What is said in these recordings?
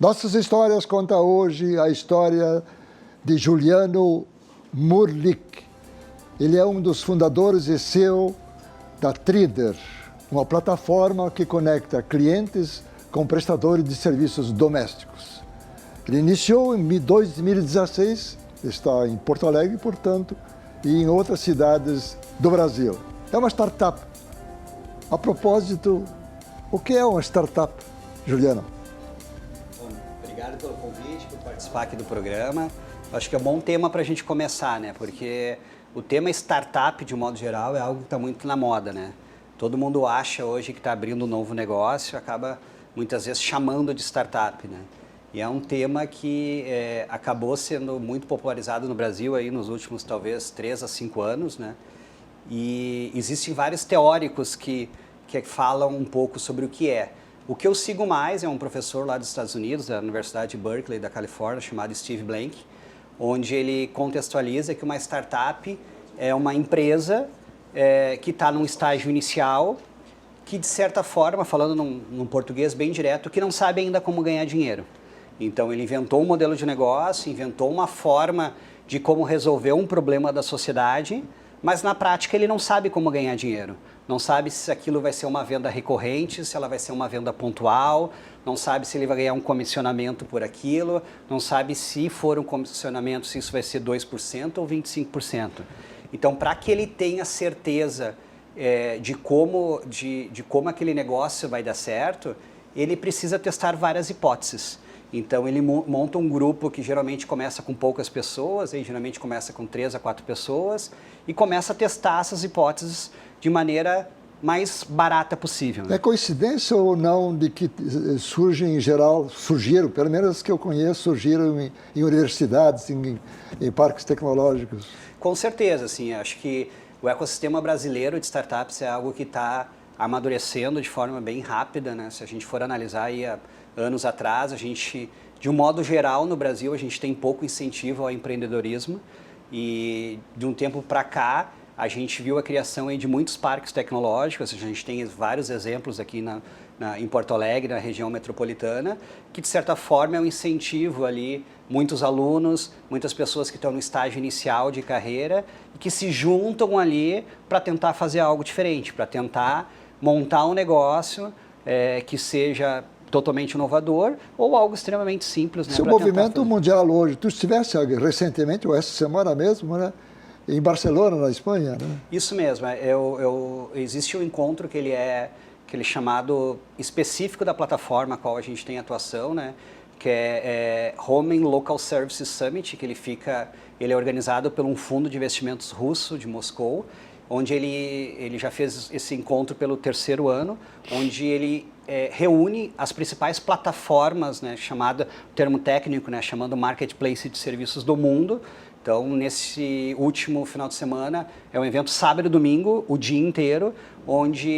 Nossas Histórias conta hoje a história de Juliano Murlich. Ele é um dos fundadores e CEO da Trider, uma plataforma que conecta clientes com prestadores de serviços domésticos. Ele iniciou em 2016, está em Porto Alegre, portanto, e em outras cidades do Brasil. É uma startup. A propósito, o que é uma startup, Juliano? Bom, obrigado pelo convite, por participar aqui do programa. Acho que é um bom tema para a gente começar, né? Porque o tema startup, de um modo geral, é algo que está muito na moda, né? Todo mundo acha hoje que está abrindo um novo negócio, acaba muitas vezes chamando de startup, né? E é um tema que acabou sendo muito popularizado no Brasil aí nos últimos, talvez, 3 a 5 anos, né? E existem vários teóricos que falam um pouco sobre o que é. O que eu sigo mais é um professor lá dos Estados Unidos, da Universidade de Berkeley, da Califórnia, chamado Steve Blank, onde ele contextualiza que uma startup é uma empresa que está num estágio inicial, que de certa forma, falando num português bem direto, que não sabe ainda como ganhar dinheiro. Então ele inventou um modelo de negócio, inventou uma forma de como resolver um problema da sociedade, mas na prática ele não sabe como ganhar dinheiro. Não sabe se aquilo vai ser uma venda recorrente, se ela vai ser uma venda pontual, não sabe se ele vai ganhar um comissionamento por aquilo, não sabe se for um comissionamento, se isso vai ser 2% ou 25%. Então, para que ele tenha certeza de como aquele negócio vai dar certo, ele precisa testar várias hipóteses. Então, ele monta um grupo que geralmente começa com poucas pessoas, aí geralmente começa com 3 a 4 pessoas, e começa a testar essas hipóteses de maneira mais barata possível. Né? É coincidência ou não de que surgem em geral, surgiram, pelo menos as que eu conheço, surgiram em universidades, em parques tecnológicos? Com certeza, assim, acho que o ecossistema brasileiro de startups é algo que está amadurecendo de forma bem rápida, né? Se a gente for analisar aí há anos atrás, a gente, de um modo geral, no Brasil, a gente tem pouco incentivo ao empreendedorismo e de um tempo para cá, a gente viu a criação aí de muitos parques tecnológicos, a gente tem vários exemplos aqui em Porto Alegre, na região metropolitana, que de certa forma é um incentivo ali, muitos alunos, muitas pessoas que estão no estágio inicial de carreira e que se juntam ali para tentar fazer algo diferente, para tentar montar um negócio que seja totalmente inovador ou algo extremamente simples. Né, se o movimento mundial hoje, tu estivesse recentemente, ou essa semana mesmo, né? Em Barcelona, na Espanha, né? Isso mesmo. Existe um encontro que ele é chamado específico da plataforma a qual a gente tem atuação, né? Que é Home and Local Services Summit, que ele é organizado por um fundo de investimentos russo de Moscou, onde ele já fez esse encontro pelo 3º ano, onde ele reúne as principais plataformas, né, o termo técnico, né, chamando Marketplace de serviços do mundo. Então, nesse último final de semana, é um evento sábado e domingo, o dia inteiro, onde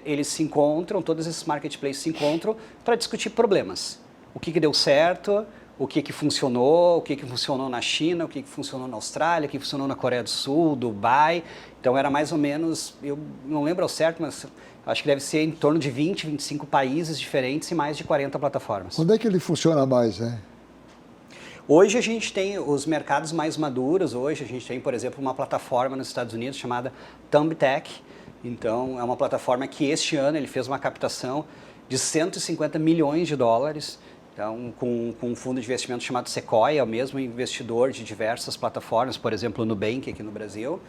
eles se encontram, todos esses marketplaces se encontram para discutir problemas. O que deu certo, o que funcionou, o que funcionou na China, o que funcionou na Austrália, o que funcionou na Coreia do Sul, Dubai. Então, era mais ou menos, eu não lembro ao certo, mas acho que deve ser em torno de 20, 25 países diferentes e mais de 40 plataformas. Onde é que ele funciona mais, né? Hoje a gente tem os mercados mais maduros, hoje a gente tem, por exemplo, uma plataforma nos Estados Unidos chamada ThumbTech. Então, é uma plataforma que este ano ele fez uma captação de 150 milhões de dólares, então, com um fundo de investimento chamado Sequoia, é o mesmo investidor de diversas plataformas, por exemplo, o Nubank aqui no Brasil,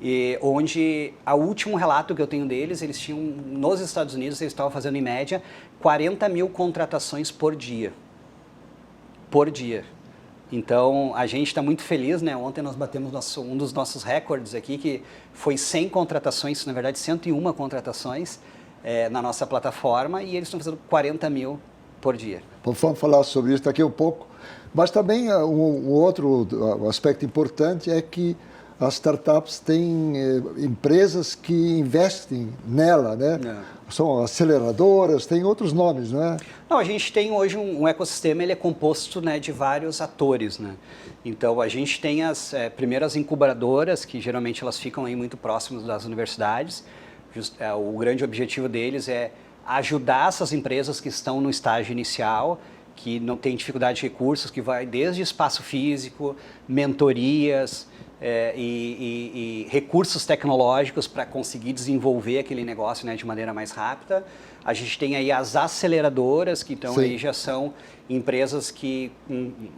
e onde, o último relato que eu tenho deles, eles tinham, nos Estados Unidos, eles estavam fazendo em média 40 mil contratações por dia. Por dia. Então, a gente está muito feliz, né? Ontem nós batemos um dos nossos recordes aqui, que foi 100 contratações, na verdade 101 contratações na nossa plataforma, e eles estão fazendo 40 mil por dia. Vamos falar sobre isso daqui um pouco. Mas também um outro aspecto importante é que as startups têm empresas que investem nela, né? São aceleradoras, tem outros nomes, não é? Não, a gente tem hoje um ecossistema, ele é composto, né, de vários atores, né? Então, a gente tem as primeiras incubadoras, que geralmente elas ficam aí muito próximas das universidades. O grande objetivo deles é ajudar essas empresas que estão no estágio inicial, que não tem dificuldade de recursos, que vai desde espaço físico, mentorias e recursos tecnológicos para conseguir desenvolver aquele negócio, né, de maneira mais rápida. A gente tem aí as aceleradoras, que então aí já são empresas que,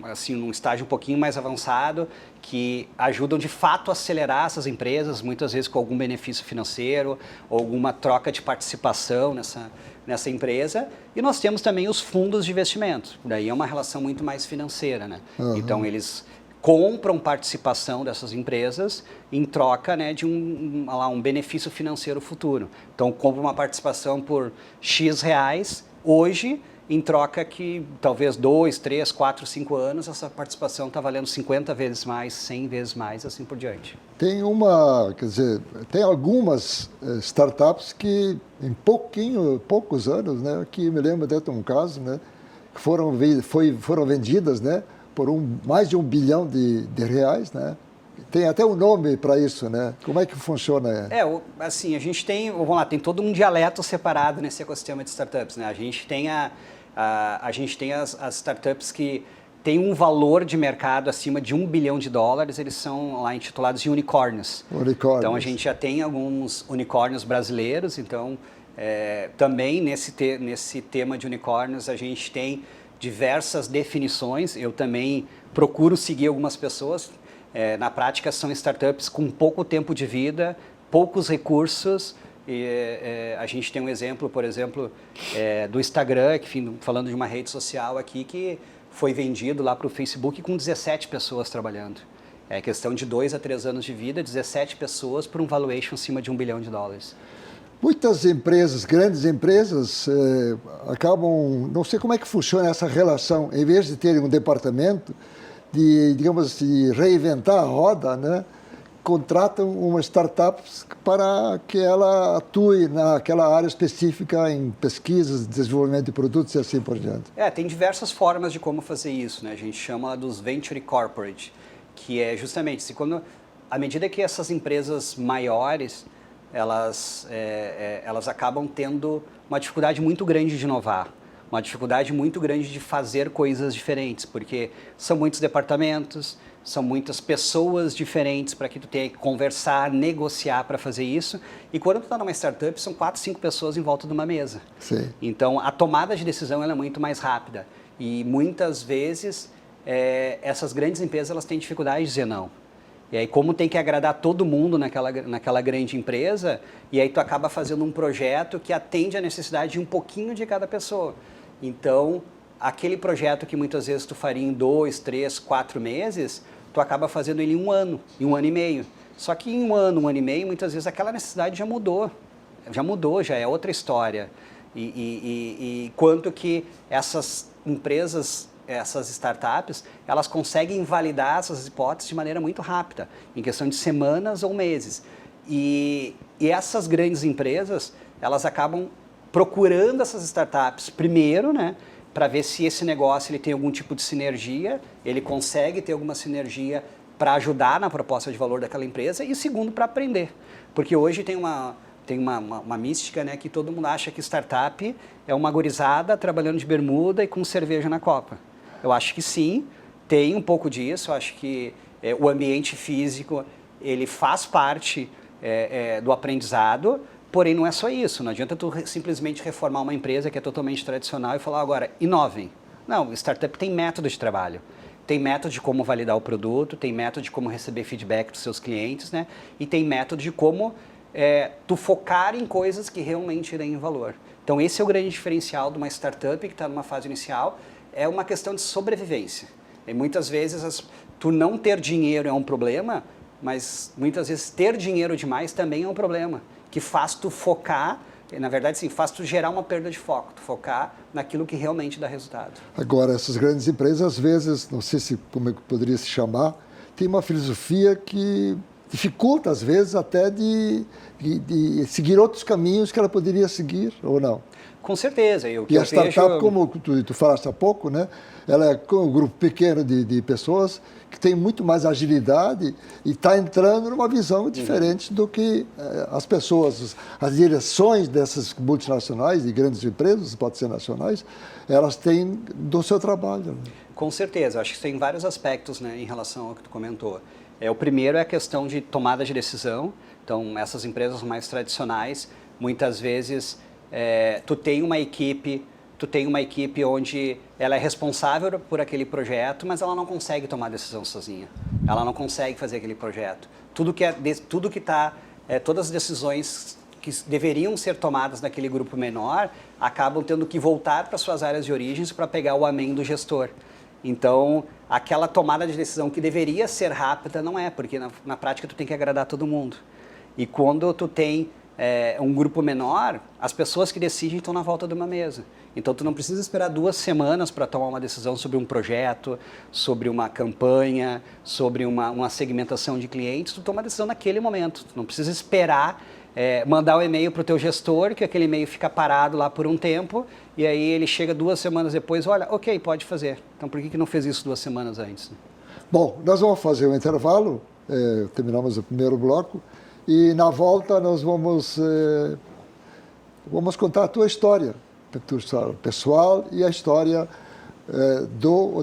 assim, num estágio um pouquinho mais avançado, que ajudam de fato a acelerar essas empresas, muitas vezes com algum benefício financeiro ou alguma troca de participação nessa empresa. E nós temos também os fundos de investimento. Daí é uma relação muito mais financeira, né? Então eles compram participação dessas empresas em troca, né, de um benefício financeiro futuro. Então compra uma participação por X reais hoje, em troca que talvez 2, 3, 4, 5 anos essa participação está valendo 50 vezes mais, 100 vezes mais, assim por diante. Tem tem algumas startups que em poucos anos, né, que me lembro até de um caso, né, que foram vendidas, né, por mais de 1 bilhão de reais, né? Tem até um nome para isso, né? Como é que funciona? Assim, a gente tem, vamos lá, tem todo um dialeto separado nesse ecossistema de startups, né? A gente tem as startups que têm um valor de mercado acima de $1 bilhão, eles são lá intitulados de unicórnios. Então a gente já tem alguns unicórnios brasileiros, então também nesse tema de unicórnios a gente tem diversas definições. Eu também procuro seguir algumas pessoas. Na prática, são startups com pouco tempo de vida, poucos recursos. A gente tem um exemplo, por exemplo, do Instagram, falando de uma rede social aqui, que foi vendido lá para o Facebook com 17 pessoas trabalhando. É questão de 2 a 3 anos de vida, 17 pessoas por um valuation acima de $1 bilhão. Muitas empresas, grandes empresas, acabam, não sei como é que funciona essa relação, em vez de terem um departamento de reinventar a roda, né, contratam uma startup para que ela atue naquela área específica em pesquisas, desenvolvimento de produtos e assim por diante. Tem diversas formas de como fazer isso, né? A gente chama dos Venture Corporate, que é justamente, à medida que essas empresas maiores elas acabam tendo uma dificuldade muito grande de inovar, uma dificuldade muito grande de fazer coisas diferentes, porque são muitos departamentos, são muitas pessoas diferentes para que tu tenha que conversar, negociar para fazer isso. E quando tu está numa startup, são 4, 5 pessoas em volta de uma mesa. Sim. Então, a tomada de decisão ela é muito mais rápida. E muitas vezes, essas grandes empresas elas têm dificuldade de dizer não. E aí, como tem que agradar todo mundo naquela grande empresa, e aí tu acaba fazendo um projeto que atende à necessidade de um pouquinho de cada pessoa. Então, aquele projeto que muitas vezes tu faria em 2, 3, 4 meses, tu acaba fazendo ele em 1 ano, em 1 ano e meio. Só que em 1 ano, 1 ano e meio, muitas vezes aquela necessidade já mudou, já é outra história. E quanto que essas empresas, essas startups, elas conseguem validar essas hipóteses de maneira muito rápida, em questão de semanas ou meses. E essas grandes empresas, elas acabam procurando essas startups primeiro, né, para ver se esse negócio ele tem algum tipo de sinergia, ele consegue ter alguma sinergia para ajudar na proposta de valor daquela empresa, e segundo, para aprender. Porque hoje tem uma mística, né, que todo mundo acha que startup é uma gurizada trabalhando de bermuda e com cerveja na copa. Eu acho que sim, tem um pouco disso. Eu acho que o ambiente físico ele faz parte do aprendizado, porém não é só isso. Não adianta tu simplesmente reformar uma empresa que é totalmente tradicional e falar agora, inovem. Não, startup tem método de trabalho. Tem método de como validar o produto, tem método de como receber feedback dos seus clientes, né? E tem método de como tu focar em coisas que realmente deem valor. Então esse é o grande diferencial de uma startup que está numa fase inicial. É uma questão de sobrevivência. E muitas vezes tu não ter dinheiro é um problema, mas muitas vezes ter dinheiro demais também é um problema, que faz tu focar, na verdade sim, faz tu gerar uma perda de foco, tu focar naquilo que realmente dá resultado. Agora, essas grandes empresas, às vezes, não sei como é que poderia se chamar, tem uma filosofia que dificulta, às vezes, até de seguir outros caminhos que ela poderia seguir, ou não? Com certeza. E a startup, como tu falaste há pouco, né? Ela é um grupo pequeno de pessoas que tem muito mais agilidade e está entrando numa visão diferente do que as pessoas, as direções dessas multinacionais e grandes empresas, pode ser nacionais, elas têm do seu trabalho. Né? Com certeza. Acho que tem vários aspectos, né, em relação ao que tu comentou. O primeiro é a questão de tomada de decisão. Então, essas empresas mais tradicionais, muitas vezes, tu tem uma equipe onde ela é responsável por aquele projeto, mas ela não consegue tomar decisão sozinha. Ela não consegue fazer aquele projeto. Todas as decisões que deveriam ser tomadas naquele grupo menor acabam tendo que voltar para suas áreas de origens para pegar o amém do gestor. Então, aquela tomada de decisão que deveria ser rápida não é, porque na prática tu tem que agradar todo mundo. E quando tu tem um grupo menor, as pessoas que decidem estão na volta de uma mesa. Então, tu não precisa esperar 2 semanas para tomar uma decisão sobre um projeto, sobre uma campanha, sobre uma segmentação de clientes. Tu toma a decisão naquele momento. Tu não precisa esperar mandar o e-mail para o teu gestor, que aquele e-mail fica parado lá por um tempo, e aí ele chega 2 semanas depois, olha, ok, pode fazer. Então, por que não fez isso 2 semanas antes? Bom, nós vamos fazer um intervalo, terminamos o primeiro bloco, e na volta nós vamos contar a tua história pessoal e a história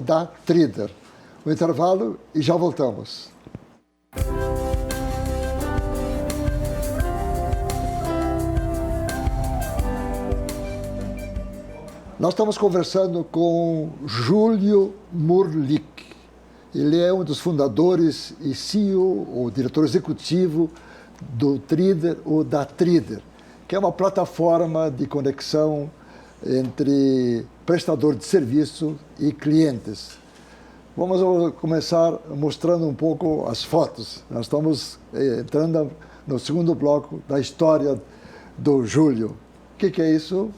da Tridder. O intervalo e já voltamos. Nós estamos conversando com Júlio Murlik. Ele é um dos fundadores e CEO, ou diretor executivo do Tridder, ou da Tridder, que é uma plataforma de conexão entre prestador de serviço e clientes. Vamos começar mostrando um pouco as fotos. Nós estamos entrando no segundo bloco da história do Júlio. O que é isso?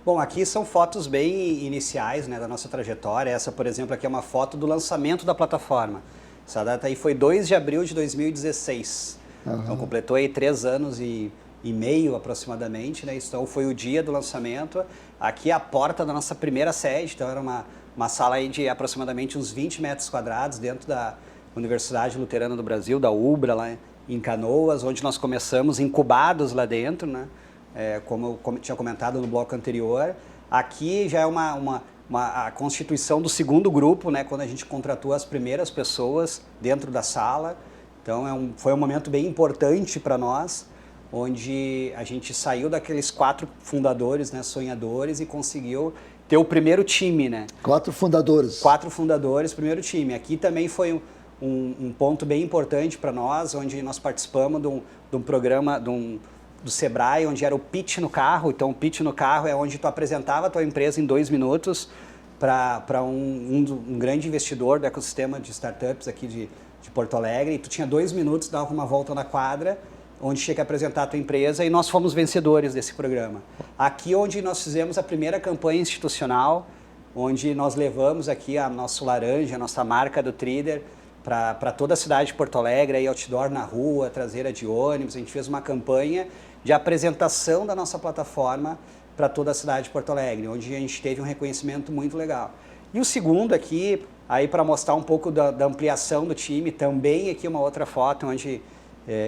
Bom, aqui são fotos bem iniciais, né, da nossa trajetória. Essa, por exemplo, aqui é uma foto do lançamento da plataforma. Essa data aí foi 2 de abril de 2016. Uhum. Então, completou aí 3 anos e meio aproximadamente, né? Então, foi o dia do lançamento. Aqui é a porta da nossa primeira sede. Então, era uma sala aí de aproximadamente uns 20 metros quadrados dentro da Universidade Luterana do Brasil, da UBRA, lá em Canoas, onde nós começamos incubados lá dentro, né? Como eu tinha comentado no bloco anterior. Aqui já é a constituição do segundo grupo, né, quando a gente contratou as primeiras pessoas dentro da sala. Então, foi um momento bem importante para nós, onde a gente saiu daqueles 4 fundadores, né, sonhadores, e conseguiu ter o primeiro time. Né? 4 fundadores. 4 fundadores, primeiro time. Aqui também foi um ponto bem importante para nós, onde nós participamos de um programa, do Sebrae, onde era o pitch no carro. Então, o pitch no carro é onde tu apresentava a tua empresa em 2 minutos para um grande investidor do ecossistema de startups aqui de Porto Alegre. E tu tinha 2 minutos, dava uma volta na quadra, onde tinha que apresentar a tua empresa, e nós fomos vencedores desse programa. Aqui onde nós fizemos a primeira campanha institucional, onde nós levamos aqui a nosso laranja, a nossa marca do Tridder, para toda a cidade de Porto Alegre, aí outdoor na rua, traseira de ônibus. A gente fez uma campanha de apresentação da nossa plataforma para toda a cidade de Porto Alegre, onde a gente teve um reconhecimento muito legal. E o segundo aqui, aí para mostrar um pouco da ampliação do time, também aqui uma outra foto, onde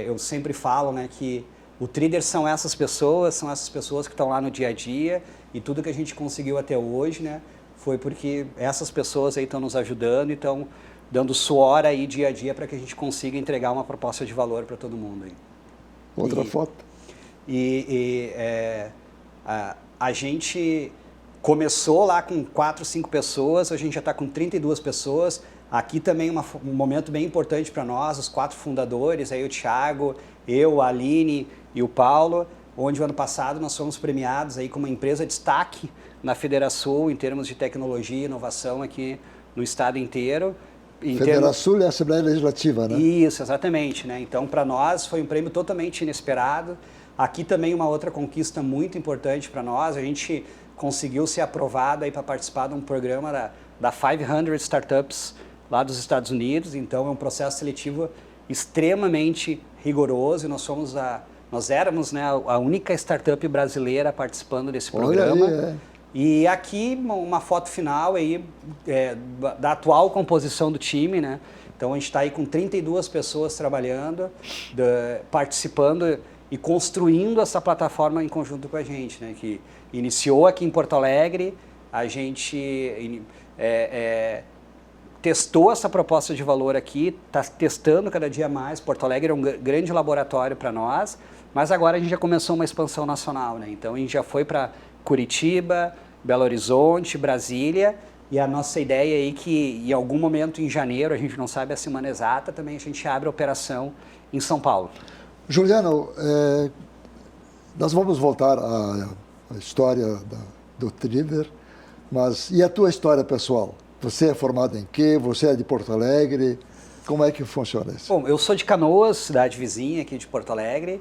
eu sempre falo, né, que o Tridder são essas pessoas que estão lá no dia a dia, e tudo que a gente conseguiu até hoje, né, foi porque essas pessoas aí estão nos ajudando e estão dando suor aí dia a dia para que a gente consiga entregar uma proposta de valor para todo mundo. Aí. Outra foto. A gente começou lá com 4, 5 pessoas, a gente já está com 32 pessoas. Aqui também um momento bem importante para nós, os 4 fundadores, aí o Thiago, eu, a Aline e o Paulo, onde o ano passado nós fomos premiados aí como uma empresa de destaque na Federação em termos de tecnologia e inovação aqui no estado inteiro. Federação é a Assembleia Legislativa, né? Isso, exatamente. Né? Então, para nós, foi um prêmio totalmente inesperado. Aqui também uma outra conquista muito importante para nós. A gente conseguiu ser aprovado para participar de um programa da 500 Startups lá dos Estados Unidos. Então, é um processo seletivo extremamente rigoroso e nós éramos, né, a única startup brasileira participando desse programa. Olha aí, E aqui uma foto final aí, da atual composição do time, né? Então a gente está aí com 32 pessoas trabalhando, participando e construindo essa plataforma em conjunto com a gente, né? Que iniciou aqui em Porto Alegre, a gente testou essa proposta de valor aqui, está testando cada dia mais. Porto Alegre é um grande laboratório para nós, mas agora a gente já começou uma expansão nacional, né? Então a gente já foi para Curitiba, Belo Horizonte, Brasília, e a nossa ideia aí que em algum momento em janeiro, a gente não sabe a semana exata, também a gente abre a operação em São Paulo. Juliano, nós vamos voltar à história do Thriller, mas e a tua história pessoal? Você é formado em quê? Você é de Porto Alegre? Como é que funciona isso? Bom, eu sou de Canoas, cidade vizinha aqui de Porto Alegre.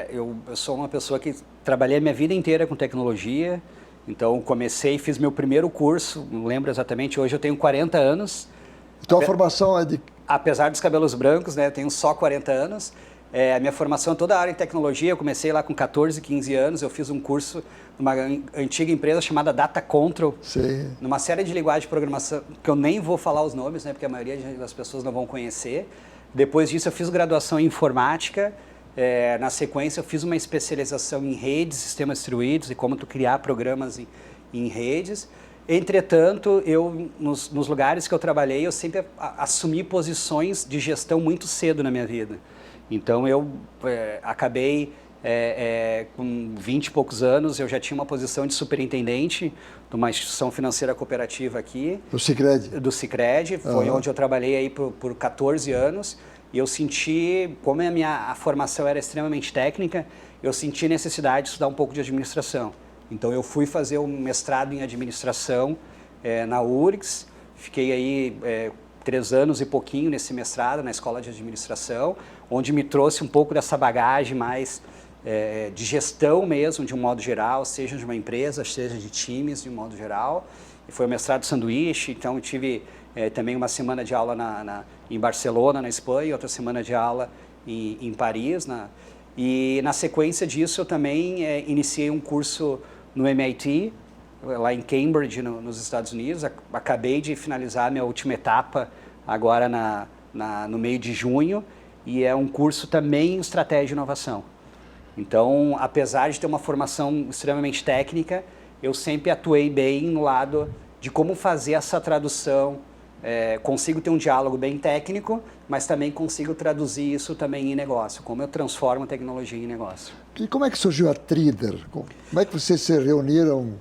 Eu sou uma pessoa que trabalhei a minha vida inteira com tecnologia. Então, comecei e fiz meu primeiro curso, não lembro exatamente, hoje eu tenho 40 anos. Então, a formação é de... Apesar dos cabelos brancos, né, eu tenho só 40 anos. A minha formação é toda a área em tecnologia, eu comecei lá com 14, 15 anos, eu fiz um curso numa antiga empresa chamada Data Control, Sim. numa série de linguagens de programação, que eu nem vou falar os nomes, né, porque a maioria das pessoas não vão conhecer. Depois disso, eu fiz graduação em informática. Na sequência, eu fiz uma especialização em redes, sistemas distribuídos e como tu criar programas em redes. Entretanto, nos lugares que eu trabalhei, eu sempre assumi posições de gestão muito cedo na minha vida. Então, eu acabei, com 20 e poucos anos, eu já tinha uma posição de superintendente de uma instituição financeira cooperativa aqui. Do Sicredi. Do Sicredi, foi onde eu trabalhei aí por 14 anos. E eu senti, como a formação era extremamente técnica, eu senti necessidade de estudar um pouco de administração. Então eu fui fazer um mestrado em administração na URGS, fiquei aí 3 anos e pouquinho nesse mestrado na escola de administração, onde me trouxe um pouco dessa bagagem mais de gestão mesmo, de um modo geral, seja de uma empresa, seja de times, de um modo geral. E foi o mestrado sanduíche, então eu tive também uma semana de aula em Barcelona, na Espanha, e outra semana de aula em Paris. E na sequência disso eu também iniciei um curso no MIT, lá em Cambridge, nos Estados Unidos. Acabei de finalizar a minha última etapa agora no meio de junho, e é um curso também em estratégia e inovação. Então, apesar de ter uma formação extremamente técnica, eu sempre atuei bem no lado de como fazer essa tradução. Consigo ter um diálogo bem técnico, mas também consigo traduzir isso também em negócio, como eu transformo a tecnologia em negócio. E como é que surgiu a Thriller? Como é que vocês se reuniram?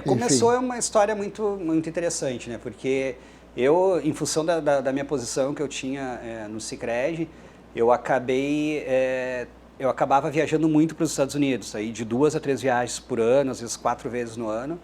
Começou uma história muito, muito interessante, né? Porque eu, em função da minha posição que eu tinha no Sicredi, eu acabava viajando muito para os Estados Unidos, aí de 2 a 3 viagens por ano, às vezes 4 vezes no ano,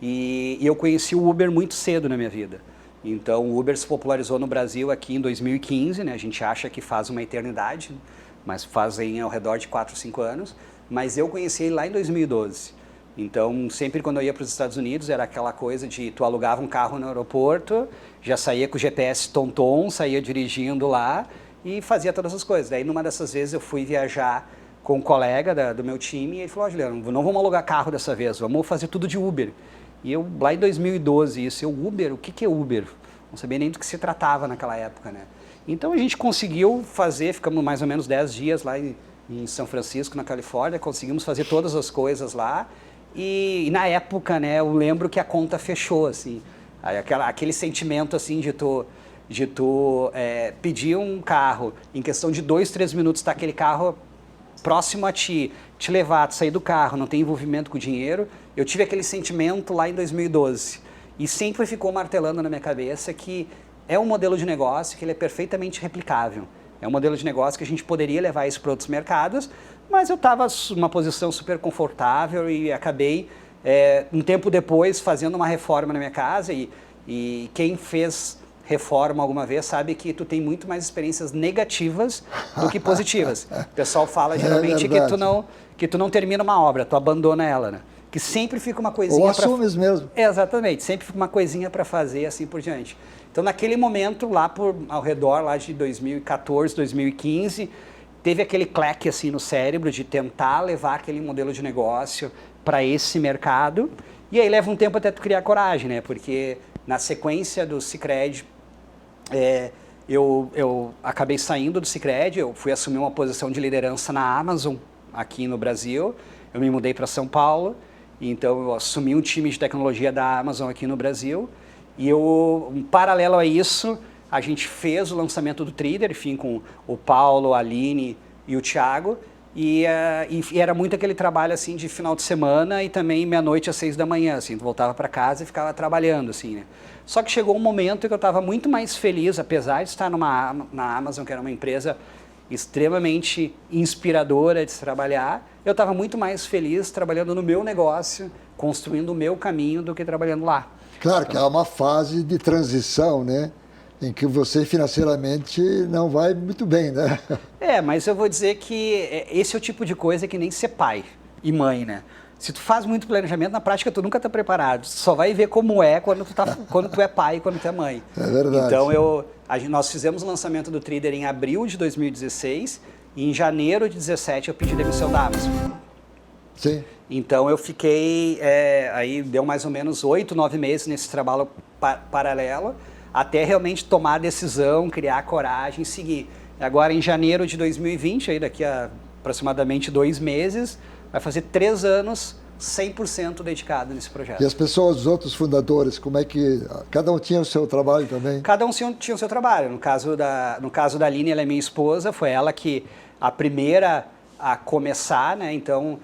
e eu conheci o Uber muito cedo na minha vida. Então, o Uber se popularizou no Brasil aqui em 2015, né? A gente acha que faz uma eternidade, mas fazem ao redor de 4 ou 5 anos. Mas eu conheci ele lá em 2012. Então, sempre quando eu ia para os Estados Unidos, era aquela coisa de tu alugava um carro no aeroporto, já saía com o GPS tom-tom, saía dirigindo lá e fazia todas as coisas. Daí, numa dessas vezes, eu fui viajar com um colega do meu time e ele falou, Juliano, não vamos alugar carro dessa vez, vamos fazer tudo de Uber. E eu, lá em 2012, Uber, o que é Uber? Não sabia nem do que se tratava naquela época, né? Então a gente conseguiu fazer, ficamos mais ou menos 10 dias lá em São Francisco, na Califórnia, conseguimos fazer todas as coisas lá. E na época, né, eu lembro que a conta fechou, assim. Aquele sentimento, assim, de tu pedir um carro, em questão de 2, 3 minutos, tá aquele carro próximo a ti, te levar, tu sair do carro, não tem envolvimento com o dinheiro. Eu tive aquele sentimento lá em 2012 e sempre ficou martelando na minha cabeça que é um modelo de negócio que ele é perfeitamente replicável. É um modelo de negócio que a gente poderia levar isso para outros mercados, mas eu estava numa posição super confortável e acabei, um tempo depois, fazendo uma reforma na minha casa e quem fez reforma alguma vez sabe que tu tem muito mais experiências negativas do que positivas. O pessoal fala geralmente que tu não termina uma obra, tu abandona ela, né? que sempre fica uma Ou coisinha assumes mesmo. Exatamente, sempre fica uma coisinha para fazer, assim por diante. Então, naquele momento, lá ao redor lá de 2014, 2015, teve aquele claque assim no cérebro de tentar levar aquele modelo de negócio para esse mercado. E aí leva um tempo até tu criar coragem, né? Porque na sequência do Sicredi, eu acabei saindo do Sicredi, eu fui assumir uma posição de liderança na Amazon aqui no Brasil. Eu me mudei para São Paulo, então eu assumi um time de tecnologia da Amazon aqui no Brasil. E em paralelo a isso, a gente fez o lançamento do Trider, enfim, com o Paulo, a Aline e o Thiago. E era muito aquele trabalho assim de final de semana e também meia-noite às 6 da manhã, assim, tu voltava para casa e ficava trabalhando, assim, né? Só que chegou um momento que eu estava muito mais feliz, apesar de estar na Amazon, que era uma empresa extremamente inspiradora de se trabalhar, eu estava muito mais feliz trabalhando no meu negócio, construindo o meu caminho, do que trabalhando lá. Claro que há uma fase de transição, né? Em que você financeiramente não vai muito bem, né? Mas eu vou dizer que esse é o tipo de coisa que nem ser pai e mãe, né? Se tu faz muito planejamento, na prática tu nunca está preparado. Tu só vai ver como é quando tu é pai e quando tu é mãe. É verdade. Então nós fizemos o lançamento do Trider em abril de 2016 e em janeiro de 2017 eu pedi demissão da Amazon. Sim. Então eu fiquei, aí deu mais ou menos 8, 9 meses nesse trabalho paralelo, até realmente tomar a decisão, criar a coragem e seguir. Agora em janeiro de 2020, aí daqui a aproximadamente 2 meses, vai fazer 3 anos 100% dedicado nesse projeto. E as pessoas, os outros fundadores, como é que... Cada um tinha o seu trabalho também? Cada um tinha o seu trabalho. No caso da Aline, ela é minha esposa, foi ela que a primeira a começar, né? Então,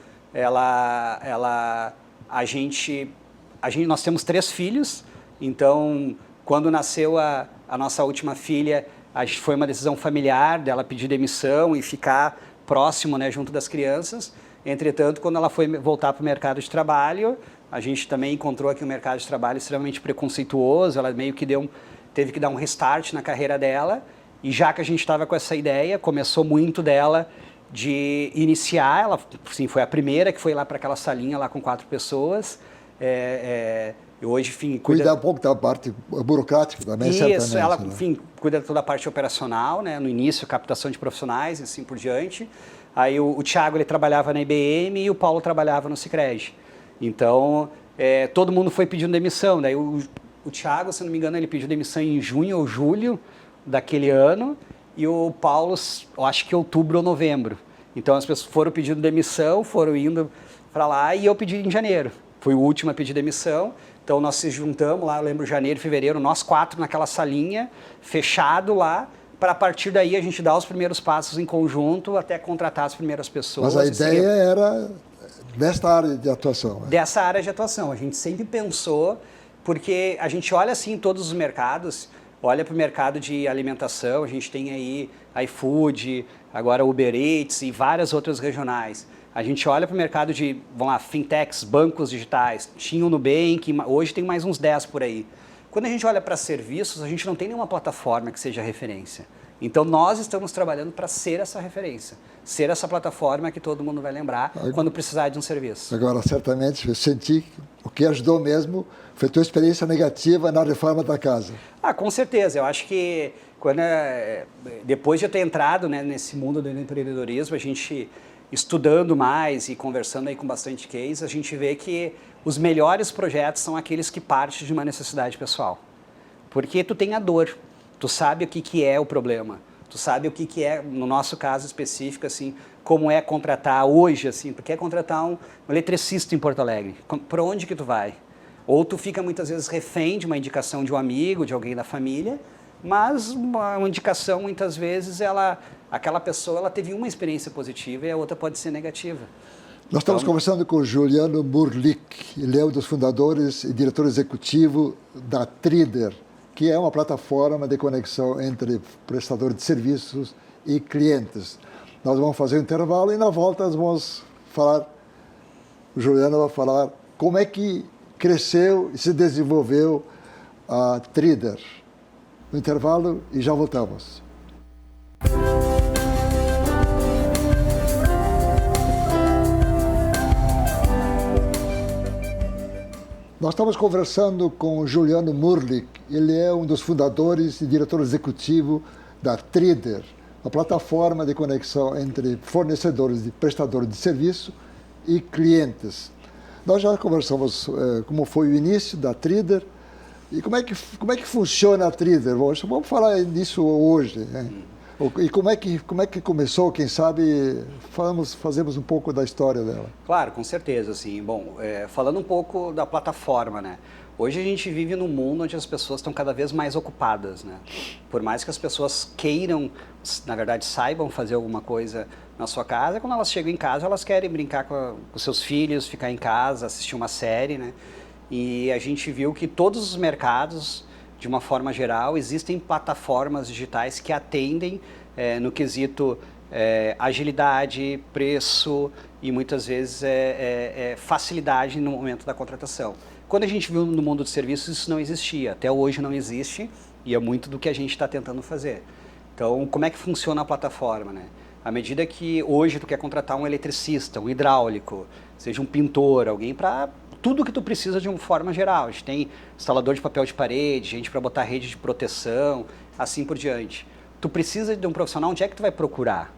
nós temos 3 filhos, então quando nasceu a nossa última filha, foi uma decisão familiar dela pedir demissão e ficar próximo, né, junto das crianças. Entretanto, quando ela foi voltar para o mercado de trabalho, a gente também encontrou aqui um mercado de trabalho extremamente preconceituoso, ela meio que teve que dar um restart na carreira dela, e já que a gente estava com essa ideia, começou muito dela de iniciar, ela assim, foi a primeira que foi lá para aquela salinha lá com 4 pessoas, e hoje, enfim, cuida um pouco da parte burocrática também, certamente. Isso, ela, né? enfim, cuida de toda a parte operacional, né? No início, captação de profissionais e assim por diante. Aí o Thiago, ele trabalhava na IBM e o Paulo trabalhava no Sicredi. Então, todo mundo foi pedindo demissão. Daí o Thiago, se não me engano, ele pediu demissão em junho ou julho daquele ano, e o Paulo, eu acho que outubro ou novembro. Então as pessoas foram pedindo demissão, foram indo para lá, e eu pedi em janeiro. Fui o último a pedir demissão. Então nós se juntamos lá, eu lembro, janeiro, fevereiro, nós 4 naquela salinha, fechado lá, para a partir daí a gente dar os primeiros passos em conjunto até contratar as primeiras pessoas. Mas a ideia era desta área de atuação. Né? Dessa área de atuação. A gente sempre pensou, porque a gente olha assim todos os mercados, olha para o mercado de alimentação, a gente tem aí iFood, agora Uber Eats e várias outras regionais. A gente olha para o mercado de, vamos lá, fintechs, bancos digitais, tinha o Nubank, hoje tem mais uns 10 por aí. Quando a gente olha para serviços, a gente não tem nenhuma plataforma que seja referência. Então nós estamos trabalhando para ser essa referência, ser essa plataforma que todo mundo vai lembrar quando precisar de um serviço. Agora, certamente, eu senti que o que ajudou mesmo foi a tua experiência negativa na reforma da casa. Com certeza. Eu acho que depois de eu ter entrado, né, nesse mundo do empreendedorismo, a gente estudando mais e conversando aí com bastante case, a gente vê que os melhores projetos são aqueles que partem de uma necessidade pessoal. Porque tu tem a dor, tu sabe o que é o problema, tu sabe o que é, no nosso caso específico, assim, como é contratar hoje, assim, tu quer contratar um eletricista em Porto Alegre, para onde que tu vai? Ou tu fica muitas vezes refém de uma indicação de um amigo, de alguém da família, mas uma indicação muitas vezes aquela pessoa ela teve uma experiência positiva e a outra pode ser negativa. Nós estamos conversando com o Juliano Murlik, ele é um dos fundadores e diretor executivo da Trider, que é uma plataforma de conexão entre prestadores de serviços e clientes. Nós vamos fazer um intervalo e na volta nós vamos falar, o Juliano vai falar como é que cresceu e se desenvolveu a Trider. No intervalo e já voltamos. Nós estamos conversando com o Juliano Murlich. Ele é um dos fundadores e diretor executivo da Tridr, a plataforma de conexão entre fornecedores e prestadores de serviço e clientes. Nós já conversamos como foi o início da Tridr e como é que funciona a Tridr. Vamos falar nisso hoje, né? E como é que começou, quem sabe, fazemos um pouco da história dela. Claro, com certeza, assim. Bom, falando um pouco da plataforma, né? Hoje a gente vive num mundo onde as pessoas estão cada vez mais ocupadas, né? Por mais que as pessoas queiram, na verdade, saibam fazer alguma coisa na sua casa, quando elas chegam em casa, elas querem brincar com seus filhos, ficar em casa, assistir uma série, né? E a gente viu que todos os mercados, de uma forma geral, existem plataformas digitais que atendem no quesito agilidade, preço e muitas vezes facilidade no momento da contratação. Quando a gente viu no mundo de serviços, isso não existia. Até hoje não existe e é muito do que a gente está tentando fazer. Então, como é que funciona a plataforma, né? À medida que hoje tu quer contratar um eletricista, um hidráulico, seja um pintor, alguém para tudo que tu precisa de uma forma geral. A gente tem instalador de papel de parede, gente para botar rede de proteção, assim por diante. Tu precisa de um profissional, onde é que tu vai procurar?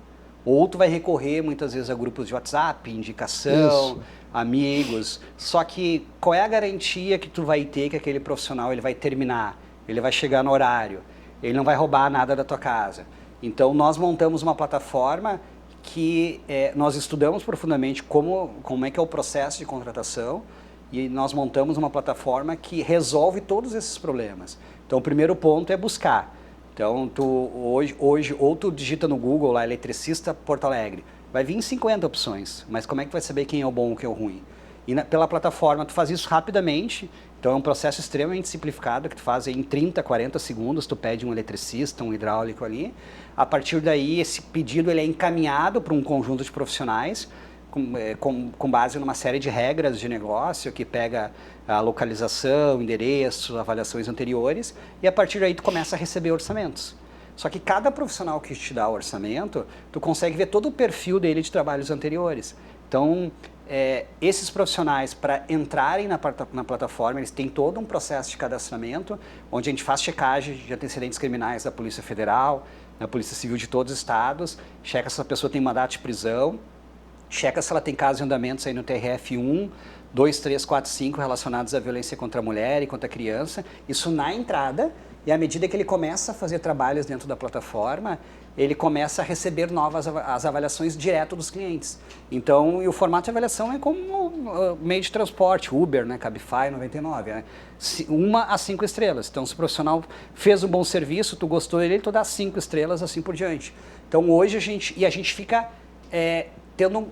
Ou tu vai recorrer muitas vezes a grupos de WhatsApp, indicação, isso, amigos. Só que qual é a garantia que tu vai ter que aquele profissional ele vai terminar, ele vai chegar no horário, ele não vai roubar nada da tua casa? Então nós montamos uma plataforma que nós estudamos profundamente como é que é o processo de contratação e nós montamos uma plataforma que resolve todos esses problemas. Então o primeiro ponto é buscar. Então, hoje, ou tu digita no Google lá, eletricista Porto Alegre, vai vir 50 opções, mas como é que tu vai saber quem é o bom ou quem é o ruim? E pela plataforma, tu faz isso rapidamente, então é um processo extremamente simplificado, que tu faz em 30, 40 segundos, tu pede um eletricista, um hidráulico ali. A partir daí, esse pedido ele é encaminhado para um conjunto de profissionais, com base numa série de regras de negócio, que pega a localização, endereço, avaliações anteriores, e a partir daí tu começa a receber orçamentos. Só que cada profissional que te dá o orçamento, tu consegue ver todo o perfil dele de trabalhos anteriores. Então, esses profissionais, para entrarem na plataforma, eles têm todo um processo de cadastramento, onde a gente faz checagem de antecedentes criminais da Polícia Federal, da Polícia Civil de todos os estados, checa se essa pessoa tem mandato de prisão, checa se ela tem casos em andamentos aí no TRF 1, 2, 3, 4, 5 relacionados à violência contra a mulher e contra a criança. Isso na entrada, e à medida que ele começa a fazer trabalhos dentro da plataforma, ele começa a receber as avaliações direto dos clientes. Então, e o formato de avaliação é como meio de transporte, Uber, né, Cabify 99, né? 1 a 5 estrelas. Então, se o profissional fez um bom serviço, tu gostou dele, tu dá 5 estrelas, assim por diante. Então, hoje a gente fica...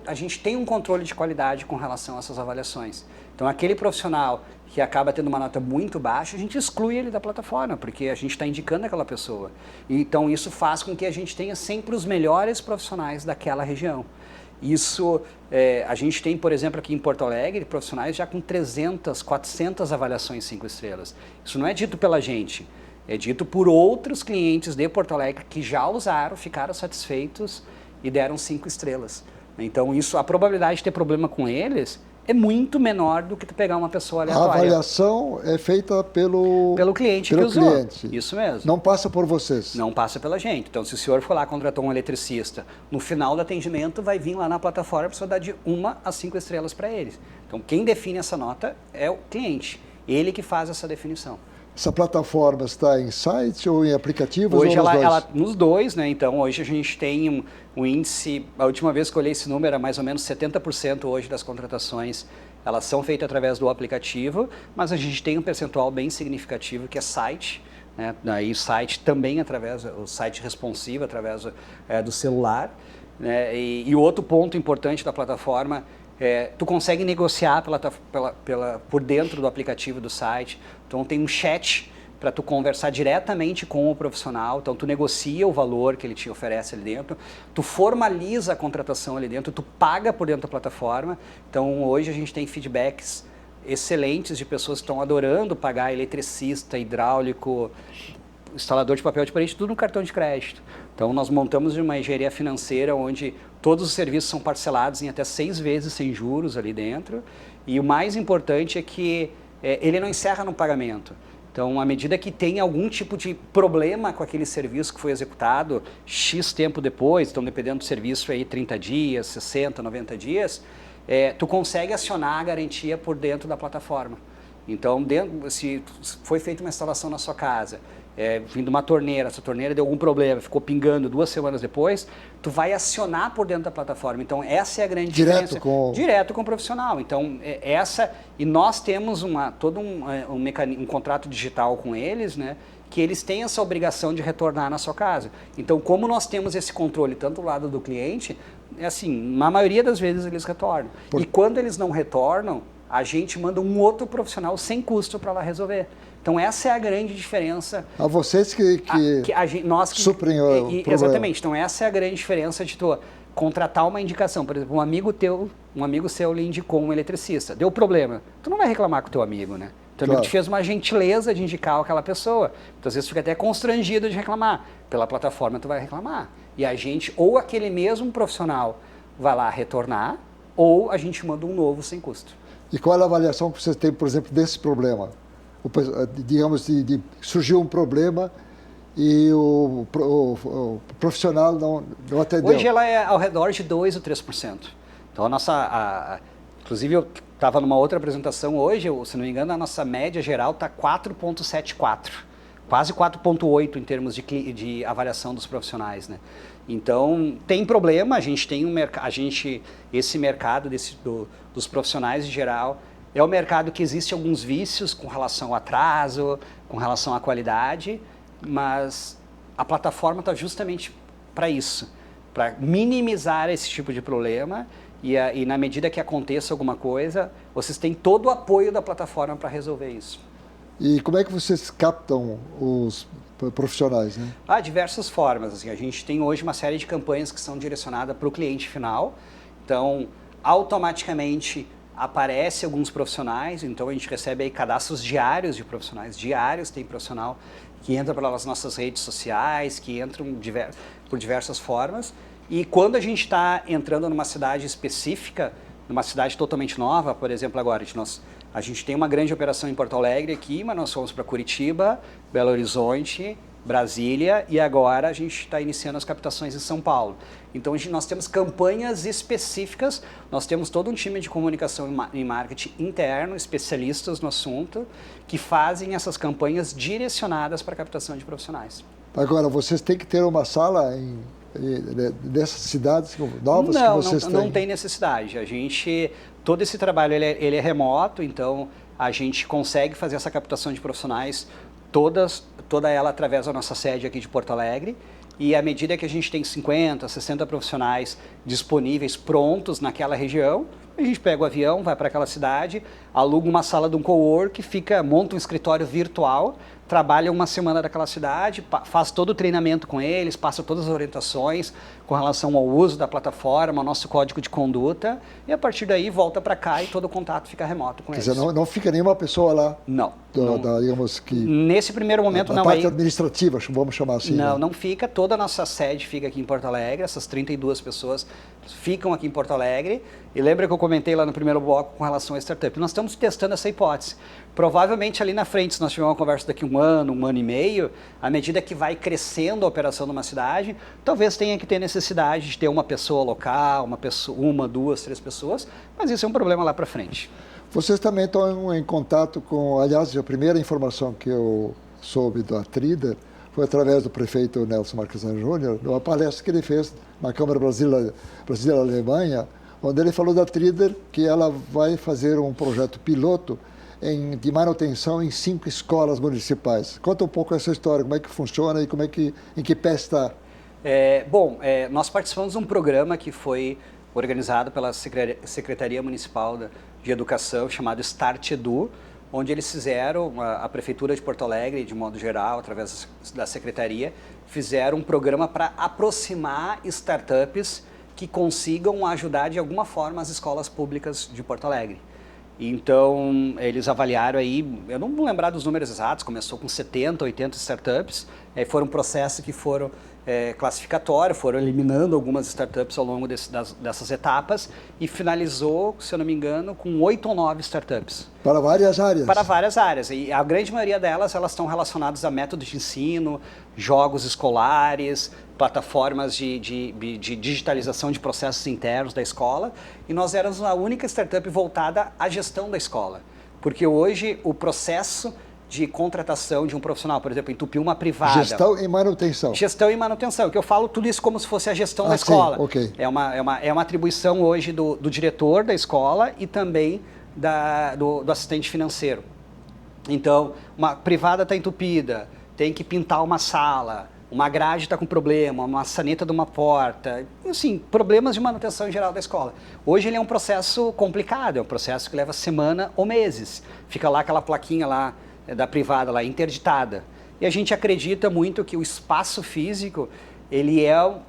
a gente tem um controle de qualidade com relação a essas avaliações. Então, aquele profissional que acaba tendo uma nota muito baixa, a gente exclui ele da plataforma, porque a gente está indicando aquela pessoa. Então, isso faz com que a gente tenha sempre os melhores profissionais daquela região. Isso, a gente tem, por exemplo, aqui em Porto Alegre, profissionais já com 300, 400 avaliações 5 estrelas. Isso não é dito pela gente, é dito por outros clientes de Porto Alegre que já usaram, ficaram satisfeitos e deram 5 estrelas. Então, a probabilidade de ter problema com eles é muito menor do que tu pegar uma pessoa aleatória. A avaliação é feita pelo cliente que usou. Cliente. Isso mesmo. Não passa por vocês. Não passa pela gente. Então, se o senhor for lá contratou um eletricista, no final do atendimento vai vir lá na plataforma, a pessoa dá de 1 a 5 estrelas para eles. Então, quem define essa nota é o cliente. Ele que faz essa definição. Essa plataforma está em site ou em aplicativos? Hoje ou ela nos dois, né? Então hoje a gente tem um índice, a última vez que eu olhei esse número era mais ou menos 70% hoje das contratações, elas são feitas através do aplicativo, mas a gente tem um percentual bem significativo que é site, né? Daí o site também o site responsivo através do celular, né? E o outro ponto importante da plataforma tu consegue negociar por dentro do aplicativo do site. Então tem um chat para tu conversar diretamente com o profissional. Então tu negocia o valor que ele te oferece ali dentro, tu formaliza a contratação ali dentro, tu paga por dentro da plataforma. Então hoje a gente tem feedbacks excelentes de pessoas que estão adorando pagar eletricista, hidráulico, instalador de papel de parede, tudo no cartão de crédito. Então nós montamos uma engenharia financeira onde todos os serviços são parcelados em até 6 vezes sem juros ali dentro. E o mais importante é que ele não encerra no pagamento. Então, à medida que tem algum tipo de problema com aquele serviço que foi executado X tempo depois, então dependendo do serviço aí 30 dias, 60, 90 dias, tu consegue acionar a garantia por dentro da plataforma. Então, se foi feita uma instalação na sua casa, vindo uma torneira, essa torneira deu algum problema, ficou pingando 2 semanas depois, tu vai acionar por dentro da plataforma. Então, essa é a grande diferença. Direto com o profissional. Então, e nós temos todo um contrato digital com eles, né, que eles têm essa obrigação de retornar na sua casa. Então, como nós temos esse controle tanto do lado do cliente, assim, na maioria das vezes eles retornam. E quando eles não retornam, a gente manda um outro profissional sem custo para lá resolver. Então, essa é a grande diferença. A vocês nós suprem o problema. Exatamente. Então, essa é a grande diferença de tu contratar uma indicação. Por exemplo, um amigo seu lhe indicou um eletricista. Deu problema. Tu não vai reclamar com o teu amigo, né? Teu amigo te fez uma gentileza de indicar aquela pessoa. Então, às vezes, tu fica até constrangido de reclamar. Pela plataforma, tu vai reclamar. E a gente, ou aquele mesmo profissional vai lá retornar, ou a gente manda um novo sem custo. E qual é a avaliação que vocês têm, por exemplo, desse problema? Digamos, surgiu um problema e o profissional não atendeu. Hoje ela é ao redor de 2% ou 3%. Então, inclusive, eu estava numa outra apresentação hoje, se não me engano, a nossa média geral está 4,74%. Quase 4,8% em termos de avaliação dos profissionais, né? Então, tem problema, a gente tem esse mercado dos profissionais em geral, é um mercado que existe alguns vícios com relação ao atraso, com relação à qualidade, mas a plataforma está justamente para isso, para minimizar esse tipo de problema e na medida que aconteça alguma coisa, vocês têm todo o apoio da plataforma para resolver isso. E como é que vocês captam os profissionais, né? Há diversas formas. Assim, a gente tem hoje uma série de campanhas que são direcionadas para o cliente final. Então, automaticamente aparece alguns profissionais. Então, a gente recebe aí cadastros diários de profissionais. Diários, tem profissional que entra pelas nossas redes sociais, que entram por diversas formas. E quando a gente está entrando numa cidade específica, numa cidade totalmente nova, por exemplo, agora, a gente tem uma grande operação em Porto Alegre aqui, mas nós fomos para Curitiba, Belo Horizonte, Brasília e agora a gente está iniciando as captações em São Paulo. Então nós temos campanhas específicas, nós temos todo um time de comunicação e marketing interno, especialistas no assunto, que fazem essas campanhas direcionadas para a captação de profissionais. Agora, vocês têm que ter uma sala dessas cidades novas que vocês têm? Não tem necessidade. Todo esse trabalho ele é remoto, então a gente consegue fazer essa captação de profissionais toda ela através da nossa sede aqui de Porto Alegre. E à medida que a gente tem 50, 60 profissionais disponíveis, prontos naquela região, a gente pega o avião, vai para aquela cidade, aluga uma sala de um cowork, monta um escritório virtual, trabalha uma semana daquela cidade, faz todo o treinamento com eles, passa todas as orientações com relação ao uso da plataforma, nosso código de conduta, e a partir daí volta para cá e todo o contato fica remoto com eles. Quer dizer, não fica nenhuma pessoa lá? Não. Digamos que nesse primeiro momento não. A parte administrativa, vamos chamar assim. Não fica. Toda a nossa sede fica aqui em Porto Alegre, essas 32 pessoas ficam aqui em Porto Alegre. E lembra que eu comentei lá no primeiro bloco com relação à startup? Nós estamos testando essa hipótese. Provavelmente ali na frente, se nós tivermos uma conversa daqui um ano e meio, à medida que vai crescendo a operação numa cidade, talvez tenha que ter necessidade de ter uma pessoa local, uma, 2, 3 pessoas, mas isso é um problema lá para frente. Vocês também estão em contato com, aliás, a primeira informação que eu soube da Tridder foi através do prefeito Nelson Marquesan Júnior, numa palestra que ele fez na Câmara Brasília-Alemanha, onde ele falou da Tridder que ela vai fazer um projeto piloto de manutenção em 5 escolas municipais. Conta um pouco essa história, como é que funciona e em que pé está. Nós participamos de um programa que foi organizado pela Secretaria Municipal de Educação, chamado Start Edu, onde eles fizeram, a Prefeitura de Porto Alegre, de modo geral, através da Secretaria, fizeram um programa para aproximar startups que consigam ajudar de alguma forma as escolas públicas de Porto Alegre. Então, eles avaliaram aí, eu não vou lembrar dos números exatos, começou com 70, 80 startups, foram processos que foram classificatório, foram eliminando algumas startups ao longo dessas etapas e finalizou, se eu não me engano, com 8 ou 9 startups. Para várias áreas. Para várias áreas. E a grande maioria delas, elas estão relacionadas a métodos de ensino, jogos escolares, plataformas de digitalização de processos internos da escola. E nós éramos a única startup voltada à gestão da escola. Porque hoje o processo de contratação de um profissional, por exemplo, entupir uma privada. Gestão e manutenção. Gestão e manutenção, que eu falo tudo isso como se fosse a gestão da escola. Sim, okay. É uma atribuição hoje do diretor da escola e também do assistente financeiro. Então, uma privada está entupida, tem que pintar uma sala, uma grade está com problema, uma maçaneta de uma porta, assim, problemas de manutenção em geral da escola. Hoje ele é um processo complicado, é um processo que leva semana ou meses. Fica lá aquela plaquinha lá da privada lá, interditada. E a gente acredita muito que o espaço físico, ele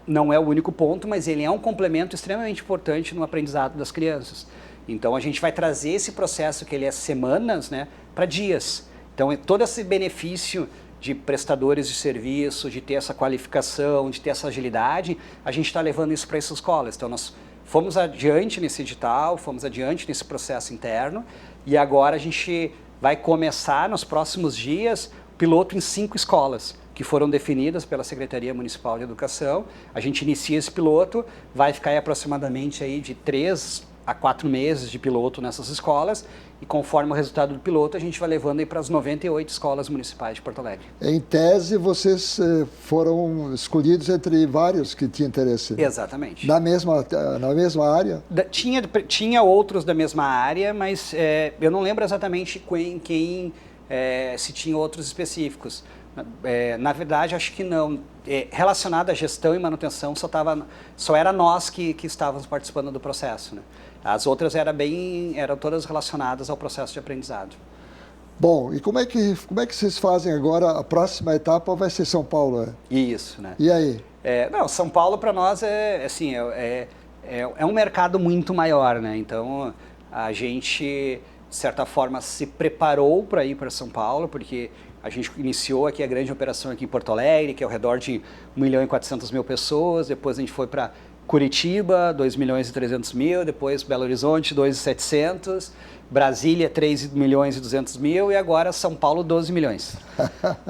não é o único ponto, mas ele é um complemento extremamente importante no aprendizado das crianças. Então a gente vai trazer esse processo que ele é semanas, né, para dias. Então todo esse benefício de prestadores de serviço, de ter essa qualificação, de ter essa agilidade, a gente está levando isso para essas escolas. Então nós fomos adiante nesse edital, fomos adiante nesse processo interno e agora a gente vai começar nos próximos dias piloto em 5 escolas que foram definidas pela Secretaria Municipal de Educação. A gente inicia esse piloto, vai ficar aí aproximadamente aí de 3 a 4 meses de piloto nessas escolas e conforme o resultado do piloto a gente vai levando aí para as 98 escolas municipais de Porto Alegre. Em tese, vocês foram escolhidos entre vários que tinham interesse. Exatamente. Na mesma área? Tinha outros da mesma área, mas eu não lembro exatamente se tinha outros específicos. Na verdade, acho que não. Relacionado à gestão e manutenção, só era nós que estávamos participando do processo, né? As outras eram todas relacionadas ao processo de aprendizado. Bom, e como é que vocês fazem agora? A próxima etapa vai ser São Paulo, né? Isso, né? E aí? São Paulo para nós é um mercado muito maior, né? Então, a gente, de certa forma, se preparou para ir para São Paulo, porque a gente iniciou aqui a grande operação aqui em Porto Alegre, que é ao redor de 1.400.000 pessoas, depois a gente foi para Curitiba, 2.300.000, depois Belo Horizonte, 2.700, Brasília, 3.200.000 e agora São Paulo, 12 milhões.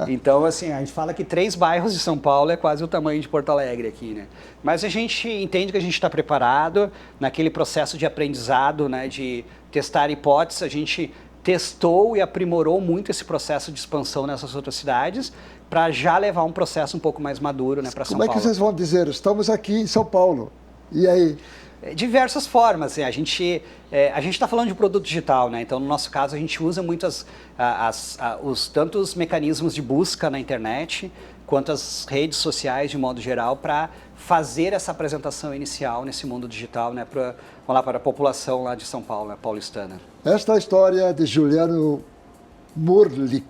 Então, assim, a gente fala que 3 bairros de São Paulo é quase o tamanho de Porto Alegre aqui, né? Mas a gente entende que a gente está preparado naquele processo de aprendizado, né, de testar hipóteses, a gente testou e aprimorou muito esse processo de expansão nessas outras cidades para já levar um processo um pouco mais maduro, né, para São Paulo. Como é que vocês vão dizer, estamos aqui em São Paulo, e aí? Diversas formas, assim, a gente está falando de produto digital, né? Então no nosso caso a gente usa muito tanto os mecanismos de busca na internet, quanto as redes sociais de modo geral para fazer essa apresentação inicial nesse mundo digital, né, para a população lá de São Paulo, né, paulistana. Esta é a história de Juliano Murlik.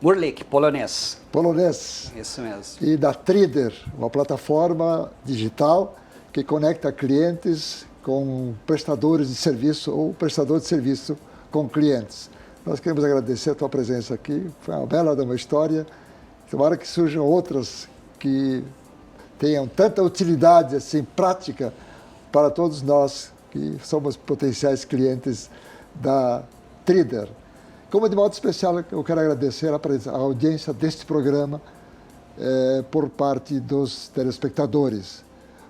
Murlik, polonês. Polonês. Isso mesmo. E da Trider, uma plataforma digital que conecta clientes com prestadores de serviço ou prestador de serviço com clientes. Nós queremos agradecer a tua presença aqui, foi uma bela de uma história. Tomara que surjam outras que tenham tanta utilidade assim, prática para todos nós que somos potenciais clientes da Trider. Como de modo especial, eu quero agradecer a audiência deste programa por parte dos telespectadores,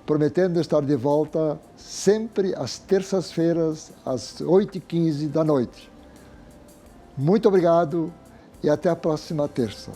prometendo estar de volta sempre às terças-feiras, às 8h15 da noite. Muito obrigado e até a próxima terça.